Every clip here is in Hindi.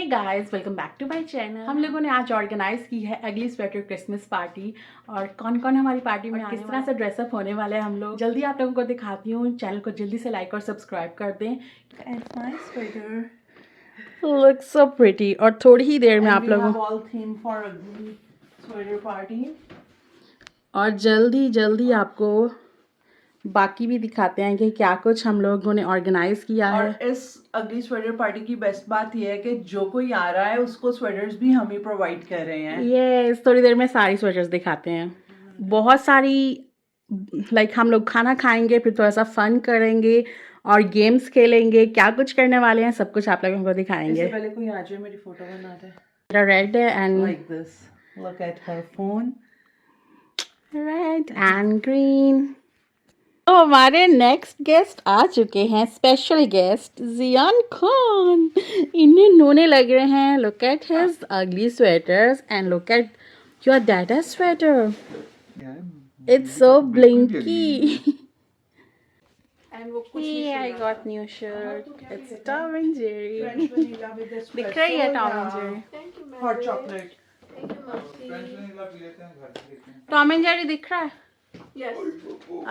Guys, welcome back to my channel. हम लोगों ने आज ऑर्गेनाइज की है अगली स्वेटर क्रिसमस पार्टी और कौन कौन हमारी पार्टी में किस तरह से ड्रेसअप होने वाले हैं हम लोग जल्दी आप लोगों को दिखाती हूँ। चैनल को जल्दी से लाइक और सब्सक्राइब कर दें। And my sweater looks so pretty. और थोड़ी ही देर में आप लोगों और जल्दी आपको बाकी भी दिखाते हैं कि क्या कुछ हम लोगों ने ऑर्गेनाइज किया है। और इस अगली स्वेटर पार्टी की बेस्ट बात यह है कि जो कोई आ रहा है उसको स्वेटर्स भी हम ही प्रोवाइड कर रहे हैं। ये थोड़ी देर में सारी स्वेटर्स दिखाते हैं। बहुत सारी हम लोग खाना खाएंगे, फिर थोड़ा सा फन करेंगे और गेम्स खेलेंगे। क्या कुछ करने वाले हैं सब कुछ आप लोगों को दिखाएंगे। इससे पहले कोई आ जाए मेरी फोटो बना दे। Red and like this, look at her phone, red and green. तो हमारे नेक्स्ट गेस्ट आ चुके हैं, स्पेशल गेस्ट जियान खान। इन्हें नोने लग रहे हैं। Look at his ugly sweaters and look at your dada sweater, it's so blinky. I got new shirt. It's Tom and Jerry. दिख रही है Tom and Jerry? Hot chocolate. Tom and Jerry दिख रहा है?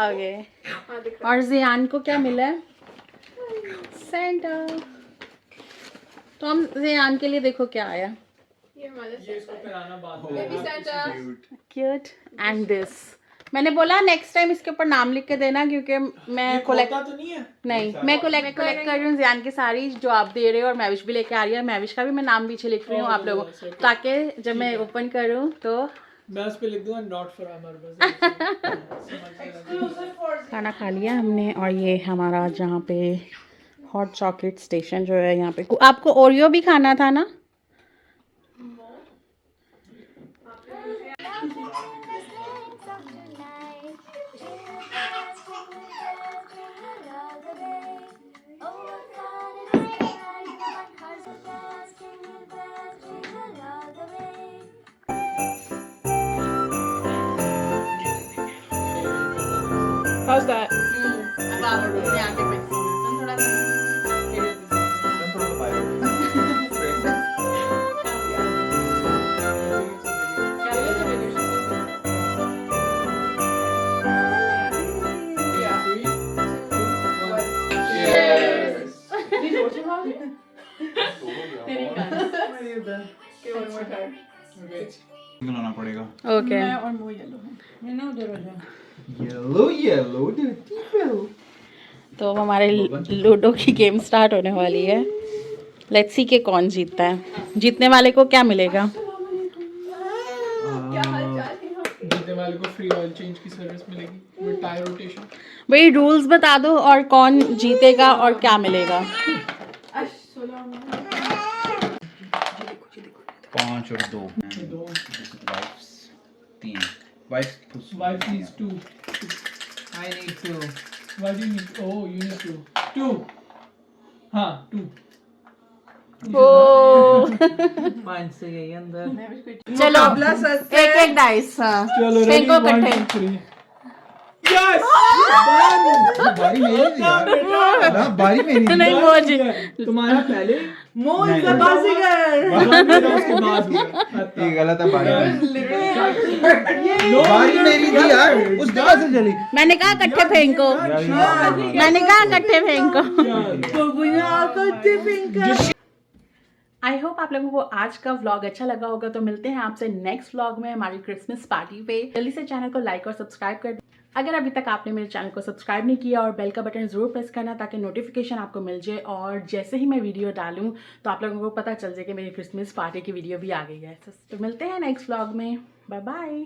ओके। और जियान को क्या मिला है? सेंटा। टॉम जियान के लिए देखो क्या आया। ये इसको पहनाना बाद में। क्यूट। एंड दिस मैंने बोला नेक्स्ट टाइम इसके ऊपर नाम लिख के देना, क्योंकि मैं कोलेक्ट तो नहीं है। नहीं, मैं कोलेक्ट कर रही हूँ जियान की सारी जो आप दे रहे हो, और मैविश भी लेके आ रही है। मैविश का भी मैं नाम पीछे लिख रही हूँ आप लोगों, ताकि जब मैं ओपन करूँ तो मैं उस पे लिख दूंगा नॉट फॉर अमर। खाना खा लिया हमने और ये हमारा जहाँ पे हॉट चॉकलेट स्टेशन जो है, यहाँ पे आपको ओरियो भी खाना था ना? How's that? अब आप अपने आगे पे थोड़ा सा मिलाना पड़ेगा। ओके। और वो येलो है, ये ना उधर येलो। तो हमारे लूडो की गेम स्टार्ट होने वाली है। लेट्स सी के कौन जीतता है। जीतने वाले को क्या मिलेगा? जीतने वाले को फ्री ऑयल चेंज की सर्विस मिलेगी विद टायर रोटेशन। भाई रूल्स बता दो और कौन जीतेगा और क्या मिलेगा। 5 और 2 3 Wife needs 2. I need to. Why do you need? Oh, you need 2. 2. हाँ 2. ओ पांच से यही अंदर। चलो एक डाइस। हाँ चलो रेडी 1 2 3. Yes! बारी मेरी थी यार। ना बारी मेरी थी। नहीं वो जी तुम्हारा पहले मोह से बाजीगर। उसके बाद ये गलत है। बारी मेरी थी यार। उसके बाद से चली। मैंने कहा इकट्ठे फेंको, मैंने कहा इकट्ठे फेंको। तो बिना करते फिंकर। आई होप आप लोगों को आज का व्लॉग अच्छा लगा होगा। तो मिलते हैं आपसे नेक्स्ट व्लॉग में हमारी क्रिसमस पार्टी पे। जल्दी से चैनल को लाइक और सब्सक्राइब कर दें। अगर अभी तक आपने मेरे चैनल को सब्सक्राइब नहीं किया, और बेल का बटन ज़रूर प्रेस करना ताकि नोटिफिकेशन आपको मिल जाए, और जैसे ही मैं वीडियो डालूं तो आप लोगों को पता चल जाए कि मेरी क्रिसमस पार्टी की वीडियो भी आ गई है। तो मिलते हैं नेक्स्ट व्लॉग में। Bye bye.